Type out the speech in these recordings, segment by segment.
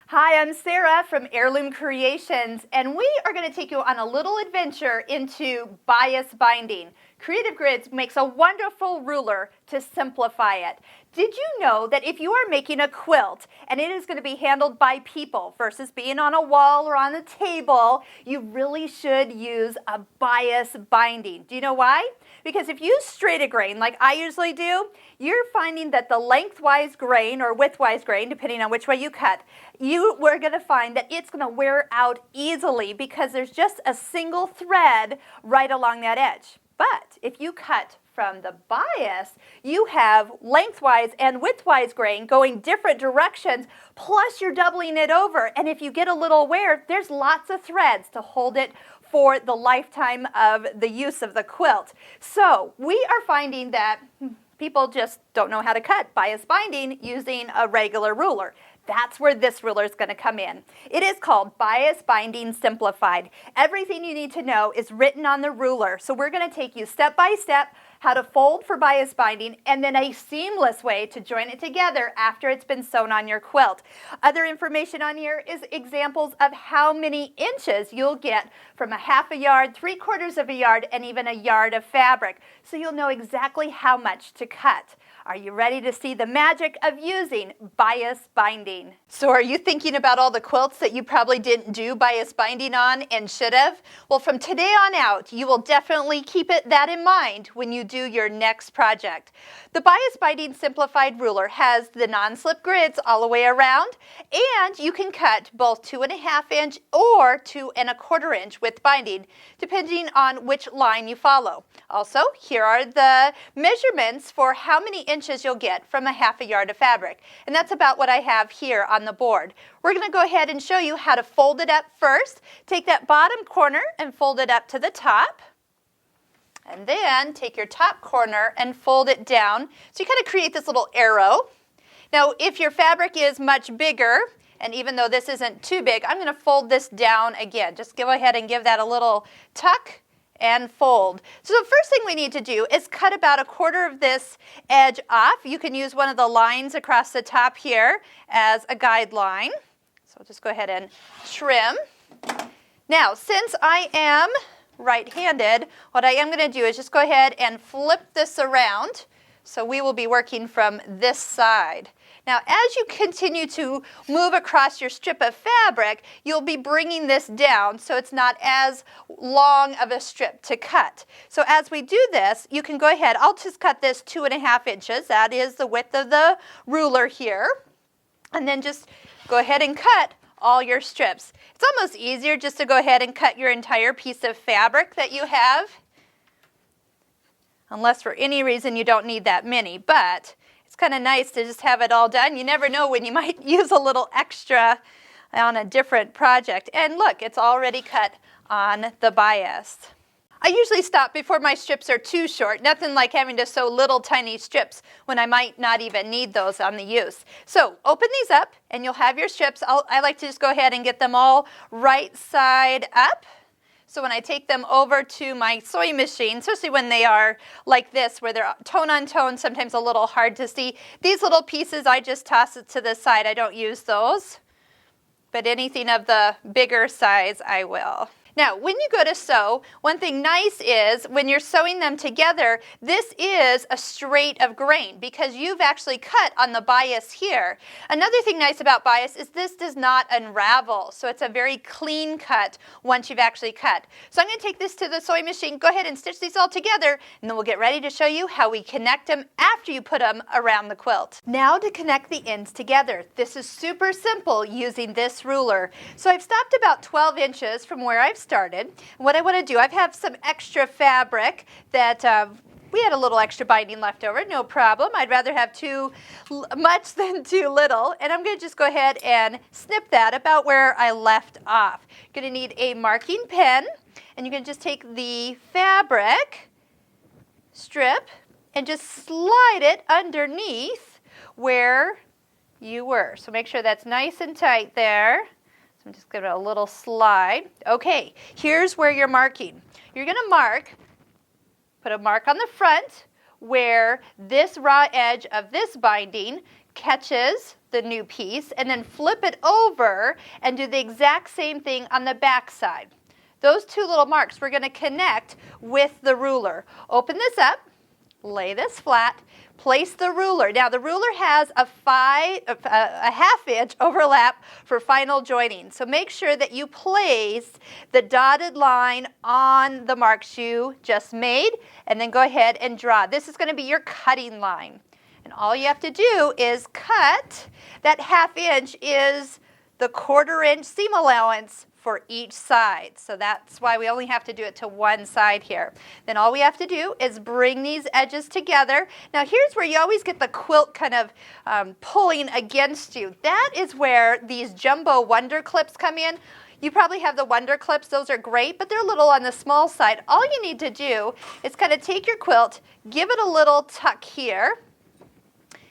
Hi, I'm Sarah from Heirloom Creations, and we are going to take you on a little adventure into bias binding. Creative Grids makes a wonderful ruler to simplify it. Did you know that if you are making a quilt and it is going to be handled by people versus being on a wall or on a table, you really should use a bias binding. Do you know why? Because if you use straight grain like I usually do, you're finding that the lengthwise grain or widthwise grain, depending on which way you cut, we're going to find that it's going to wear out easily because there's just a single thread right along that edge. But if you cut from the bias, you have lengthwise and widthwise grain going different directions, plus you're doubling it over. And if you get a little wear, there's lots of threads to hold it for the lifetime of the use of the quilt. So we are finding that people just don't know how to cut bias binding using a regular ruler. That's where this ruler is going to come in. It is called Bias Binding Simplified. Everything you need to know is written on the ruler. So we're going to take you step by step how to fold for bias binding and then a seamless way to join it together after it's been sewn on your quilt. Other information on here is examples of how many inches you'll get from a half a yard, 3/4 of a yard, and even a yard of fabric. So you'll know exactly how much to cut. Are you ready to see the magic of using bias binding? So are you thinking about all the quilts that you probably didn't do bias binding on and should have? Well, from today on out, you will definitely keep that in mind when you do your next project. The Bias Binding Simplified ruler has the non-slip grids all the way around, and you can cut both 2.5 inch or 2 1/4 inch width binding, depending on which line you follow. Also, here are the measurements for how many inches you'll get from a half a yard of fabric. And that's about what I have here on the board. We're going to go ahead and show you how to fold it up first. Take that bottom corner and fold it up to the top. And then take your top corner and fold it down. So you kind of create this little arrow. Now, if your fabric is much bigger, and even though this isn't too big, I'm going to fold this down again. Just go ahead and give that a little tuck and fold. So the first thing we need to do is cut about 1/4 of this edge off. You can use one of the lines across the top here as a guideline. So I'll just go ahead and trim. Now, since I am right-handed, what I am going to do is just go ahead and flip this around. So we will be working from this side. Now, as you continue to move across your strip of fabric, you'll be bringing this down so it's not as long of a strip to cut. So as we do this, you can go ahead. I'll just cut this 2.5 inches. That is the width of the ruler here. And then just go ahead and cut all your strips. It's almost easier just to go ahead and cut your entire piece of fabric that you have, unless for any reason you don't need that many, but it's kind of nice to just have it all done. You never know when you might use a little extra on a different project. And look, it's already cut on the bias. I usually stop before my strips are too short. Nothing like having to sew little tiny strips when I might not even need those on the use. So open these up and you'll have your strips. I like to just go ahead and get them all right side up. So when I take them over to my sewing machine, especially when they are like this, where they're tone on tone, sometimes a little hard to see, these little pieces, I just toss it to the side. I don't use those, but anything of the bigger size, I will. Now, when you go to sew, one thing nice is when you're sewing them together, this is a straight of grain because you've actually cut on the bias here. Another thing nice about bias is this does not unravel, so it's a very clean cut once you've actually cut. So I'm going to take this to the sewing machine, go ahead and stitch these all together, and then we'll get ready to show you how we connect them after you put them around the quilt. Now to connect the ends together. This is super simple using this ruler. So I've stopped about 12 inches from where I've started. What I want to do, I have some extra fabric that we had a little extra binding left over, no problem. I'd rather have too much than too little. And I'm going to just go ahead and snip that about where I left off. You're going to need a marking pen, and you can just take the fabric strip and just slide it underneath where you were. So make sure that's nice and tight there. I'm just giving it a little slide. Okay, here's where you're marking. You're going to put a mark on the front where this raw edge of this binding catches the new piece and then flip it over and do the exact same thing on the back side. Those two little marks we're going to connect with the ruler. Open this up, lay this flat, place the ruler. Now the ruler has a half-inch overlap for final joining. So make sure that you place the dotted line on the marks you just made, and then go ahead and draw. This is going to be your cutting line. And all you have to do is cut. That half-inch is the 1/4-inch seam allowance for each side. So that's why we only have to do it to one side here. Then all we have to do is bring these edges together. Now here's where you always get the quilt kind of pulling against you. That is where these jumbo Wonder Clips come in. You probably have the Wonder Clips. Those are great, but they're a little on the small side. All you need to do is kind of take your quilt, give it a little tuck here,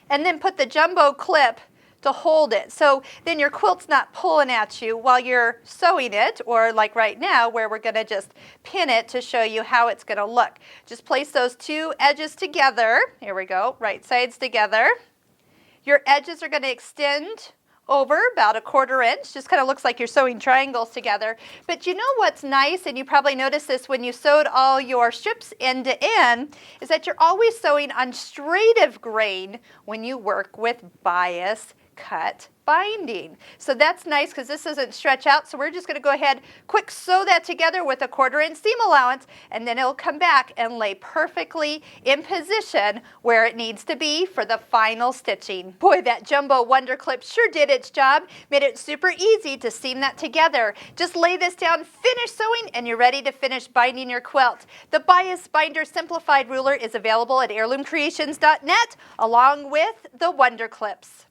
and then put the jumbo clip to hold it. So then your quilt's not pulling at you while you're sewing it, or like right now where we're going to just pin it to show you how it's going to look. Just place those two edges together. Here we go, right sides together. Your edges are going to extend over about a 1/4 inch. Just kind of looks like you're sewing triangles together. But you know what's nice, and you probably noticed this when you sewed all your strips end to end, is that you're always sewing on straight of grain when you work with bias cut binding. So that's nice because this doesn't stretch out. So we're just going to go ahead, quick sew that together with a 1/4 inch seam allowance, and then it'll come back and lay perfectly in position where it needs to be for the final stitching. Boy, that jumbo Wonder Clip sure did its job. Made it super easy to seam that together. Just lay this down, finish sewing, and you're ready to finish binding your quilt. The Bias Binder Simplified ruler is available at heirloomcreations.net along with the Wonder Clips.